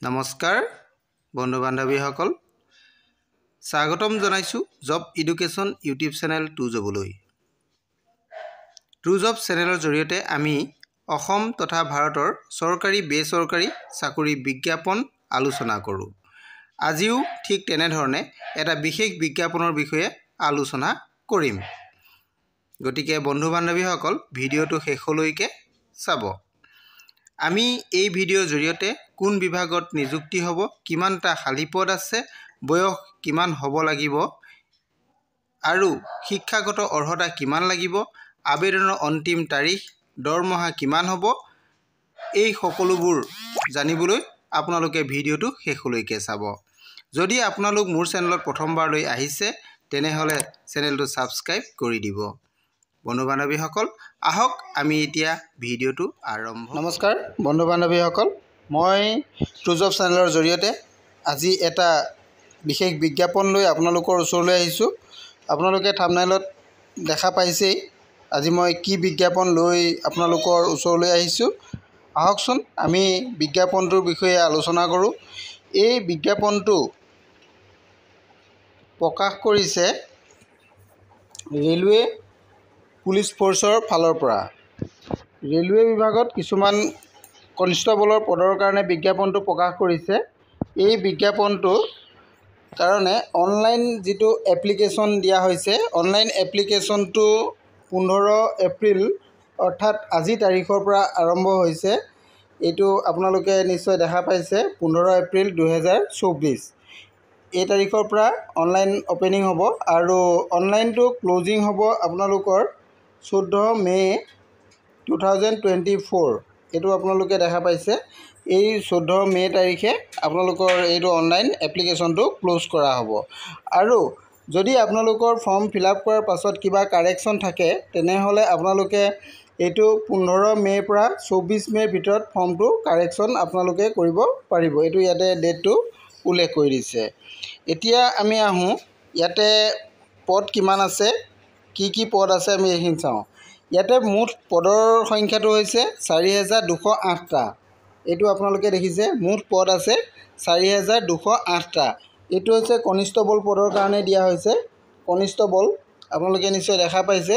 নমস্কাৰ বন্ধু বান্ধৱীসকল স্বাগতম জনাইছো job education YouTube channel to জবলৈ টু জব চেনেলৰ জৰিয়তে আমি অসম তথা ভাৰতৰ চৰকাৰী বেচৰকাৰী চাকৰি বিজ্ঞাপন আলোচনা কৰোঁ। আজিও ঠিক তেনেধৰণে এটা বিশেষ বিজ্ঞাপনৰ বিষয়ে আলোচনা কৰিম। গতিকে বন্ধু বান্ধৱীসকল ভিডিঅ'টো শেষলৈকে চাব। আমি এই ভিডিঅ'ৰ জৰিয়তে কোন বিভাগত নিযুক্তি হ'ব, কিমানটা খালী পদ আছে, বয়স কিমান হ'ব লাগিব আৰু শিক্ষাগত অৰ্হতা কিমান লাগিব, আবেদনৰ অন্তিম তাৰিখ, দৰমহা কিমান হ'ব, এই সকলোবোৰ জানিবলৈ আপোনালোকে ভিডিঅ'টো শেষলৈকে চাব। যদি আপোনালোক মোৰ চেনেলত প্ৰথমবাৰলৈ আহিছে তেনেহ'লে চেনেলটো ছাবস্ক্ৰাইব কৰি দিব। বন্ধু বান্ধৱীসকল আহক আমি এতিয়া ভিডিঅ'টো আৰম্ভ। নমস্কাৰ বন্ধু বান্ধৱীসকল, মই টু জব চেনেলৰ জৰিয়তে আজি এটা বিশেষ বিজ্ঞাপন লৈ আপোনালোকৰ ওচৰলৈ আহিছোঁ। আপোনালোকে থাম্বনেইলত দেখা পাইছেই আজি মই কি বিজ্ঞাপন লৈ আপোনালোকৰ ওচৰলৈ আহিছোঁ। আহকচোন আমি বিজ্ঞাপনটোৰ বিষয়ে আলোচনা কৰোঁ। এই বিজ্ঞাপনটো প্ৰকাশ কৰিছে ৰেলৱে পুলিচ ফ'ৰ্চৰ ফালৰ পৰা। ৰেলৱে বিভাগত কিছুমান কনষ্টেবলৰ পদৰ কাৰণে বিজ্ঞাপনটো প্ৰকাশ কৰিছে। এই বিজ্ঞাপনটো কাৰণে অনলাইন যিটো এপ্লিকেশ্যন দিয়া হৈছে, অনলাইন এপ্লিকেশ্যনটো 15 এপ্ৰিল অৰ্থাৎ আজি তাৰিখৰ পৰা আৰম্ভ হৈছে। এইটো আপোনালোকে নিশ্চয় দেখা পাইছে 15 এপ্ৰিল 2024 এই তাৰিখৰ পৰা অনলাইন অপেনিং হ'ব আৰু অনলাইনটো ক্লজিং হ'ব আপোনালোকৰ 14 মে' 2024। এইটো আপোনালোকে দেখা পাইছে এই 14 মে' তাৰিখে আপোনালোকৰ এইটো অনলাইন এপ্লিকেশ্যনটো ক্ল'জ কৰা হ'ব। আৰু যদি আপোনালোকৰ ফৰ্ম ফিল আপ কৰাৰ পাছত কিবা কাৰেকশ্যন থাকে তেনেহ'লে আপোনালোকে এইটো 15 মে'ৰ পৰা 24 মে'ৰ ভিতৰত ফৰ্মটো কাৰেকশ্যন আপোনালোকে কৰিব পাৰিব। এইটো ইয়াতে ডেটটো উল্লেখ কৰি দিছে। এতিয়া আমি আহোঁ ইয়াতে পদ কিমান আছে, কি পদ আছে আমি এইখিনি চাওঁ। ইয়াতে মুঠ পদৰ সংখ্যাটো হৈছে 4208টা। এইটো আপোনালোকে দেখিছে মুঠ পদ আছে 4208টা। এইটো হৈছে কনিষ্টেবল পদৰ কাৰণে দিয়া হৈছে। কনিষ্টেবল আপোনালোকে নিশ্চয় দেখা পাইছে।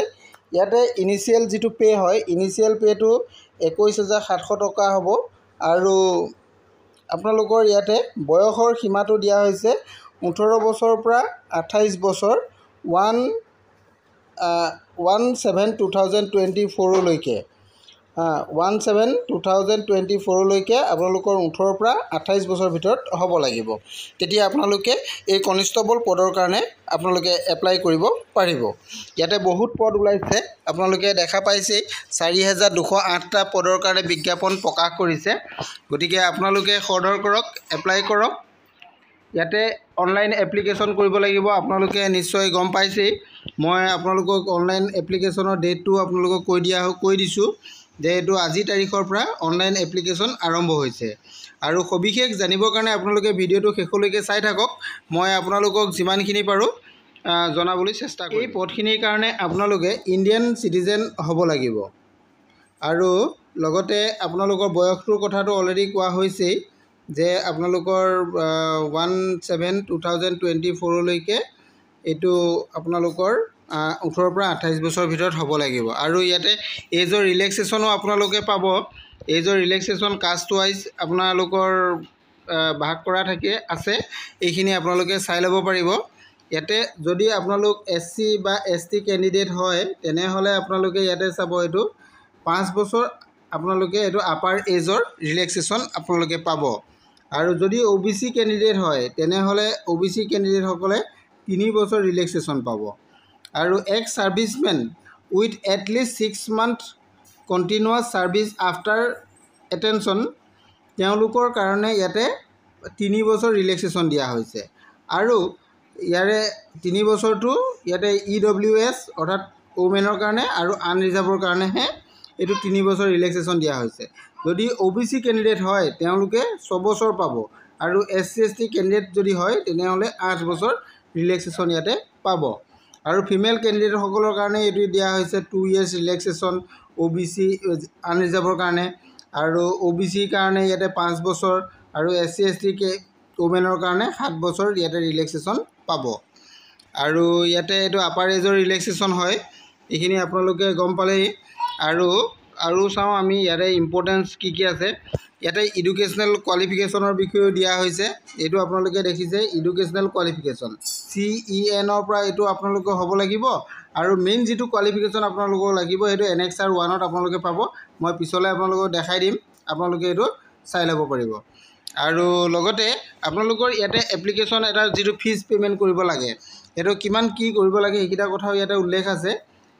ইয়াতে ইনিচিয়েল যিটো পে' হয়, ইনিচিয়েল পে'টো 21,700 টকা হ'ব আৰু আপোনালোকৰ ইয়াতে বয়সৰ সীমাটো দিয়া হৈছে 18 বছৰৰ পৰা 28 বছৰ 1/7/2024লৈকে 1/7/2024লৈকে আপোনালোকৰ 18ৰ পৰা 28 বছৰৰ ভিতৰত হ'ব লাগিব। তেতিয়া আপোনালোকে এই কনিষ্টেবল পদৰ কাৰণে আপোনালোকে এপ্লাই কৰিব পাৰিব। ইয়াতে বহুত পদ ওলাইছে, আপোনালোকে দেখা পাইছেই 4208টা পদৰ কাৰণে বিজ্ঞাপন প্ৰকাশ কৰিছে। গতিকে আপোনালোকে খৰধৰ কৰক, এপ্লাই কৰক। ইয়াতে অনলাইন এপ্লিকেশ্যন কৰিব লাগিব। আপোনালোকে নিশ্চয় গম পাইছেই, মই আপোনালোকক অনলাইন এপ্লিকেশ্যনৰ ডেটটো আপোনালোকক কৈ দিছোঁ যে এইটো আজি তাৰিখৰ পৰা অনলাইন এপ্লিকেশ্যন আৰম্ভ হৈছে। আৰু সবিশেষ জানিবৰ কাৰণে আপোনালোকে ভিডিঅ'টো শেষলৈকে চাই থাকক। মই আপোনালোকক যিমানখিনি পাৰোঁ জনাবলৈ চেষ্টা কৰিম। এই পদখিনিৰ কাৰণে আপোনালোকে ইণ্ডিয়ান চিটিজেন হ'ব লাগিব আৰু লগতে আপোনালোকৰ বয়সটোৰ কথাটো অলৰেডি কোৱা হৈছেই যে আপোনালোকৰ 1/7/2024লৈকে এইটো আপোনালোকৰ 18ৰ পৰা 28 বছৰৰ ভিতৰত হ'ব লাগিব। আৰু ইয়াতে এজৰ ৰিলেক্সেশ্যনো আপোনালোকে পাব। এজৰ ৰিলেক্সেশ্যন কাষ্ট ৱাইজ আপোনালোকৰ ভাগ কৰা আছে। এইখিনি আপোনালোকে চাই ল'ব পাৰিব। ইয়াতে যদি আপোনালোক SC বা ST কেণ্ডিডেট হয় তেনেহ'লে আপোনালোকে ইয়াতে চাব এইটো 5 বছৰ আপোনালোকে এইটো আপাৰ এজৰ ৰিলেক্সেশ্যন আপোনালোকে পাব। আৰু যদি OBC কেণ্ডিডেট হয় তেনেহ'লে OBC কেণ্ডিডেটসকলে 3 বছৰ ৰিলেক্সেশ্যন পাব। আৰু x servicemen with at least 6 month continuous service after attention তেওঁলোকৰ কাৰণে ইয়াতে 3 বছৰ ৰিলেক্সেশ্যন দিয়া হৈছে। আৰু ইয়াৰে 3 বছৰটো ইয়াতে EWS অৰ্থাৎ ওমেনৰ কাৰণে আৰু আনৰিজাৰ্ভৰ কাৰণেহে এইটো 3 বছৰ ৰিলেক্সেশ্যন দিয়া হৈছে। যদি OBC কেণ্ডিডেট হয় তেওঁলোকে 6 বছৰ পাব আৰু SC ST কেণ্ডিডেট যদি হয় তেনেহ'লে 8 বছৰ ৰিলেক্সেশ্যন ইয়াতে পাব। আৰু ফিমেল কেণ্ডিডেটসকলৰ কাৰণে এইটো দিয়া হৈছে 2 years ৰিলেক্সেশ্যন OBC আনৰিজাৰ্ভৰ কাৰণে। আৰু OBCৰ কাৰণে ইয়াতে 5 বছৰ আৰু SC ST ওমেনৰ কাৰণে 7 বছৰ ইয়াতে ৰিলেক্সেশ্যন পাব। আৰু ইয়াতে এইটো আপাৰ এজৰ ৰিলেক্সেশ্যন হয়, এইখিনি আপোনালোকে গম পালেই। আৰু চাওঁ আমি ইয়াতে ইম্পৰ্টেঞ্চ কি আছে। ইয়াতে এডুকেশ্যনেল কোৱালিফিকেশ্যনৰ বিষয়েও দিয়া হৈছে। এইটো আপোনালোকে দেখিছে এডুকেশ্যনেল কোৱালিফিকেশ্যন CENৰ পৰা এইটো আপোনালোকৰ হ'ব লাগিব। আৰু মেইন যিটো কোৱালিফিকেশ্যন আপোনালোকক লাগিব সেইটো Annexure 1ত আপোনালোকে পাব। মই পিছলৈ আপোনালোকক দেখাই দিম, আপোনালোকে এইটো চাই ল'ব পাৰিব। আৰু লগতে আপোনালোকৰ ইয়াতে এপ্লিকেশ্যন এটা যিটো ফিজ পে'মেণ্ট কৰিব লাগে, সেইটো কিমান কি কৰিব লাগে সেইকেইটা কথাও ইয়াতে উল্লেখ আছে।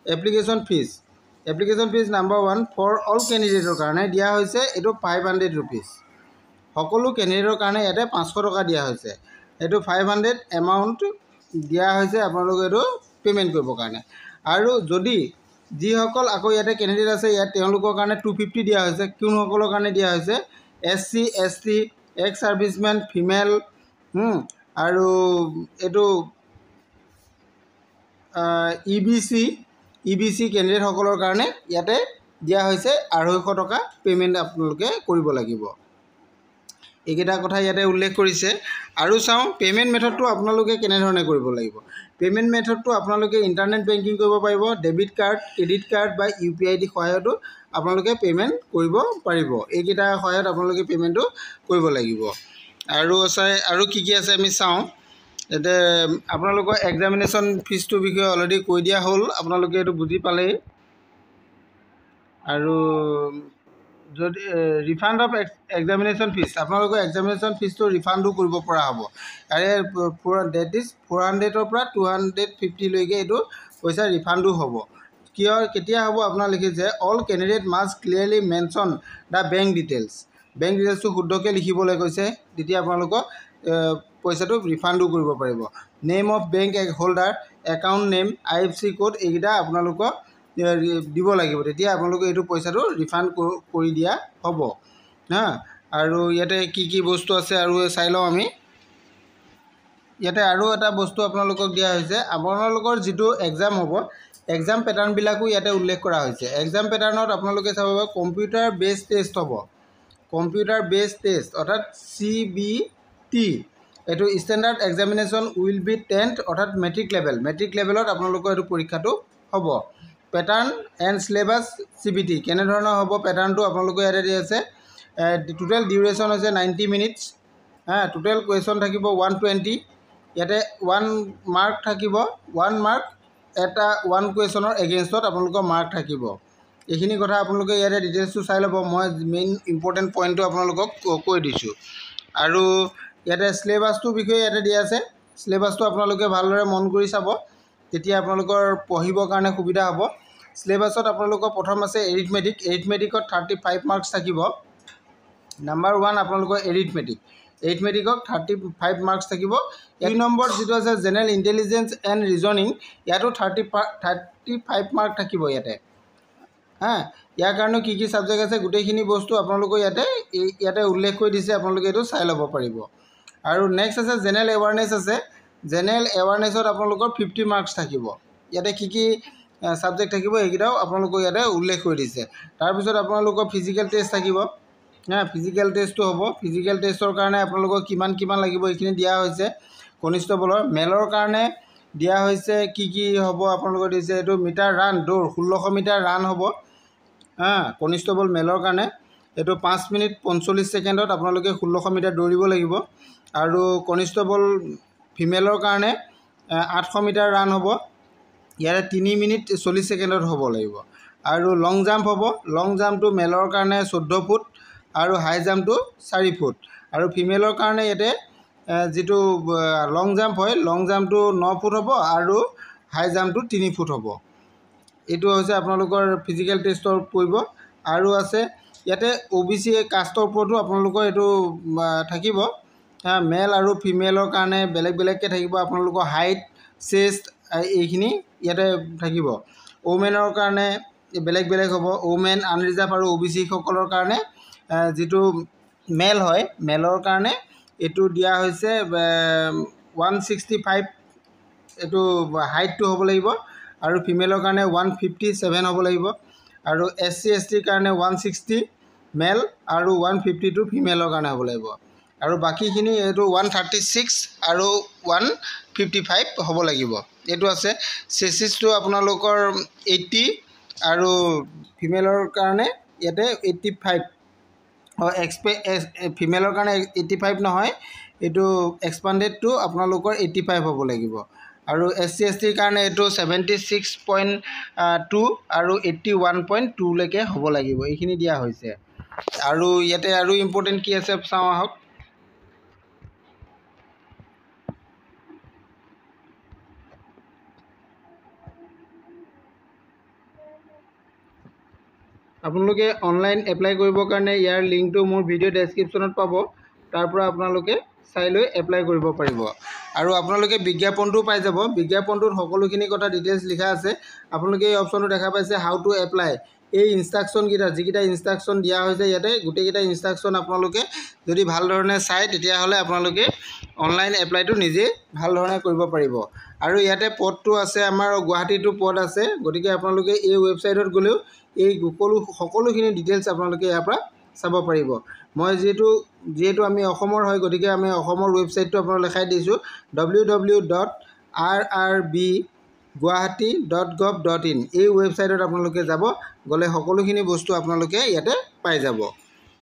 Application fees number 1 for all কেণ্ডিডেটৰ কাৰণে দিয়া হৈছে এইটো 500 ৰুপিজ। সকলো কেণ্ডিডেটৰ কাৰণে ইয়াতে 500 টকা দিয়া হৈছে। এইটো 500 এমাউণ্ট দিয়া হৈছে আপোনালোকে এইটো পে'মেণ্ট কৰিবৰ কাৰণে। আৰু যদি যিসকল আকৌ ইয়াতে কেণ্ডিডেট আছে ইয়াত তেওঁলোকৰ কাৰণে 250 দিয়া হৈছে। কোনসকলৰ কাৰণে দিয়া হৈছে? SC ST x servicemen female আৰু এইটো EBC কেণ্ডিডেটসকলৰ কাৰণে ইয়াতে দিয়া হৈছে 250 টকা পে'মেণ্ট আপোনালোকে কৰিব লাগিব। এইকেইটা কথা ইয়াতে উল্লেখ কৰিছে। আৰু চাওঁ পে'মেণ্ট মেথডটো আপোনালোকে কেনেধৰণে কৰিব লাগিব। পে'মেণ্ট মেথডটো আপোনালোকে ইণ্টাৰনেট বেংকিং কৰিব পাৰিব, ডেবিট কাৰ্ড, ক্ৰেডিট কাৰ্ড বা UPI সহায়তো আপোনালোকে পে'মেণ্ট কৰিব পাৰিব। এইকেইটা সহায়ত আপোনালোকে পে'মেণ্টটো কৰিব লাগিব। আৰু কি আছে আমি চাওঁ। ইয়াতে আপোনালোকৰ এক্সামিনেশ্যন ফিজটোৰ বিষয়ে অলৰেডি কৈ দিয়া হ'ল, আপোনালোকে এইটো বুজি পালেই। আৰু যদি ৰিফাণ্ড অফ এক্সামিনেশ্যন ফিজ, আপোনালোকৰ এক্সামিনেশ্যন ফিজটো ৰিফাণ্ডো কৰিব পৰা হ'ব। ডেট ইজ 400ৰ পৰা 250 লৈকে এইটো পইচা ৰিফাণ্ডো হ'ব। কেতিয়া হ'ব আপোনাৰ লিখিছে all candidate must clearly mention the bank details. Bank ডিটেইলছটো শুদ্ধকৈ লিখিবলৈ কৈছে, তেতিয়া আপোনালোকক পইচাটো ৰিফাণ্ডো কৰিব পাৰিব। Name of bank holder, account name, IFC code এইকেইটা আপোনালোকক দিব লাগিব, তেতিয়া আপোনালোকে এইটো পইচাটো ৰিফাণ্ড কৰি দিয়া হ'ব। আৰু ইয়াতে কি বস্তু আছে আৰু চাই লওঁ আমি। ইয়াতে আৰু এটা বস্তু আপোনালোকক দিয়া হৈছে, আপোনালোকৰ যিটো এক্সাম হ'ব এক্সাম পেটাৰ্ণবিলাকো ইয়াতে উল্লেখ কৰা হৈছে। এক্সাম পেটাৰ্ণত আপোনালোকে চাব কম্পিউটাৰ বেছ টেষ্ট হ'ব। কম্পিউটাৰ বেছ টেষ্ট অৰ্থাৎ CBT। এইটো standard examination will be 10th অৰ্থাৎ মেট্ৰিক লেভেলত আপোনালোকৰ এইটো পৰীক্ষাটো হ'ব। পেটাৰ্ণ এণ্ড চিলেবাছ CBT কেনেধৰণৰ হ'ব পেটাৰ্ণটো আপোনালোকে ইয়াতে দি আছে। টোটেল ডিউৰেশ্যন হৈছে 90 মিনিটছ। টোটেল কুৱেশ্যন থাকিব 120। ইয়াতে 1 মাৰ্ক থাকিব। 1 মাৰ্ক এটা 1 কুৱেশ্যনৰ এগেইনষ্টত আপোনালোকৰ মাৰ্ক থাকিব। এইখিনি কথা আপোনালোকে ইয়াতে ডিটেইলছটো চাই ল'ব। মই মেইন ইম্পৰ্টেণ্ট পইণ্টটো আপোনালোকক কৈ দিছোঁ। আৰু ইয়াতে চিলেবাছটোৰ বিষয়ে ইয়াতে দিয়া আছে। চিলেবাছটো আপোনালোকে ভালদৰে মন কৰি চাব, তেতিয়া আপোনালোকৰ পঢ়িবৰ কাৰণে সুবিধা হ'ব। চিলেবাছত আপোনালোকৰ প্ৰথম আছে এৰিথমেটিকত 35 মাৰ্কছ থাকিব। নাম্বাৰ 1 আপোনালোকৰ এৰিথমেটিকত 35 মাৰ্কছ থাকিব। 2 নম্বৰ যিটো আছে জেনেৰেল ইণ্টেলিজেঞ্চ এণ্ড ৰিজনিং, ইয়াতো 35 মাৰ্ক থাকিব ইয়াতে। ইয়াৰ কাৰণেও কি ছাবজেক্ট আছে গোটেইখিনি বস্তু আপোনালোকৰ ইয়াতে উল্লেখ কৰি দিছে, আপোনালোকে এইটো চাই ল'ব পাৰিব। আৰু নেক্সট আছে জেনেৰেল এৱাৰনেছ আছে। জেনেৰেল এৱাৰনেছত আপোনালোকৰ 50 মাৰ্কছ থাকিব। ইয়াতে কি ছাবজেক্ট থাকিব সেইকেইটাও আপোনালোকৰ ইয়াতে উল্লেখ কৰি দিছে। তাৰপিছত আপোনালোকৰ ফিজিকেল টেষ্ট থাকিব। ফিজিকেল টেষ্টটো হ'ব। ফিজিকেল টেষ্টৰ কাৰণে আপোনালোকৰ কিমান লাগিব এইখিনি দিয়া হৈছে। কনিষ্টেবলৰ মেলৰ কাৰণে দিয়া হৈছে কি হ'ব আপোনালোকৰ দিছে এইটো মিটাৰ ৰান দৌৰ 1600 মিটাৰ ৰান হ'ব। কনিষ্টেবল মেলৰ কাৰণে এইটো 5 মিনিট 45 ছেকেণ্ডত আপোনালোকে 1600 মিটাৰ দৌৰিব লাগিব। আৰু কনিষ্টেবল ফিমেলৰ কাৰণে 800 মিটাৰ ৰান হ'ব। ইয়াতে 3 মিনিট 40 ছেকেণ্ডত হ'ব লাগিব। আৰু লং জাম্প হ'ব। লং জাম্পটো মেলৰ কাৰণে 14 ফুট আৰু হাই জাম্পটো 4 ফুট। আৰু ফিমেলৰ কাৰণে ইয়াতে যিটো লং জাম্প হয় লং জাম্পটো 9 ফুট হ'ব আৰু হাই জাম্পটো 3 ফুট হ'ব। এইটো হৈছে আপোনালোকৰ ফিজিকেল টেষ্টৰ পৰিব। আৰু আছে ইয়াতে OBC কাষ্টৰ ওপৰতো আপোনালোকৰ এইটো থাকিব। মেল আৰু ফিমেলৰ কাৰণে বেলেগকৈ থাকিব। আপোনালোকৰ হাইট চেষ্ট এইখিনি ইয়াতে থাকিব। ওমেনৰ কাৰণে বেলেগ হ'ব। ওমেন আনৰিজাৰ্ভ আৰু OBC সকলৰ কাৰণে যিটো মেল হয় মেলৰ কাৰণে এইটো দিয়া হৈছে 165 এইটো হাইটটো হ'ব লাগিব। আৰু ফিমেলৰ কাৰণে 157 হ'ব লাগিব। আৰু SC ST কাৰণে 160 মেল আৰু 152 ফিমেলৰ কাৰণে হ'ব লাগিব। আৰু বাকীখিনি এইটো 136 আৰু 155 হ'ব লাগিব। এইটো আছে চেচিছটো আপোনালোকৰ 80 আৰু ফিমেলৰ কাৰণে ইয়াতে 85 ফিমেলৰ কাৰণে 85 নহয়, এইটো এক্সপাণ্ডেডটো আপোনালোকৰ 85 হ'ব লাগিব। আৰু SC STৰ কাৰণে এইটো 76.2 আৰু 81.2 লৈকে হ'ব লাগিব। এইখিনি দিয়া হৈছে। আৰু ইয়াতে আৰু ইম্পৰ্টেণ্ট কি আছে চাওঁ আহক। আপোনালোকে অনলাইন এপ্লাই কৰিবৰ কাৰণে ইয়াৰ লিংকটো মোৰ ভিডিঅ' ডেছক্ৰিপশ্যনত পাব। তাৰ পৰা আপোনালোকে চাই লৈ এপ্লাই কৰিব পাৰিব। আৰু আপোনালোকে বিজ্ঞাপনটো পাই যাব। বিজ্ঞাপনটোত সকলোখিনি কথা ডিটেইলছ লিখা আছে। আপোনালোকে এই অপশ্যনটো দেখা পাইছে হাউ টু এপ্লাই। এই ইনষ্ট্ৰাকশ্যনকেইটা যিকেইটা ইনষ্ট্ৰাকশ্যন দিয়া হৈছে ইয়াতে গোটেইকেইটা ইনষ্ট্ৰাকশ্যন আপোনালোকে যদি ভাল ধৰণে চায় তেতিয়াহ'লে আপোনালোকে অনলাইন এপ্লাইটো নিজে ভাল ধৰণে কৰিব পাৰিব। আৰু ইয়াতে পদটো আছে আমাৰ গুৱাহাটীটো পদ আছে। গতিকে আপোনালোকে এই ৱেবছাইটত গ'লেও এই সকলোখিনি ডিটেইলছ আপোনালোকে ইয়াৰ পৰা চাব পাৰিব। মই যিহেতু আমি অসমৰ হয় গতিকে আমি অসমৰ ৱেবছাইটটো আপোনালোক দেখাই দিছোঁ www.rrbguwahati.gov.in। এই ৱেবছাইটত আপোনালোকে যাব, গ'লে সকলোখিনি বস্তু আপোনালোকে ইয়াতে পাই যাব।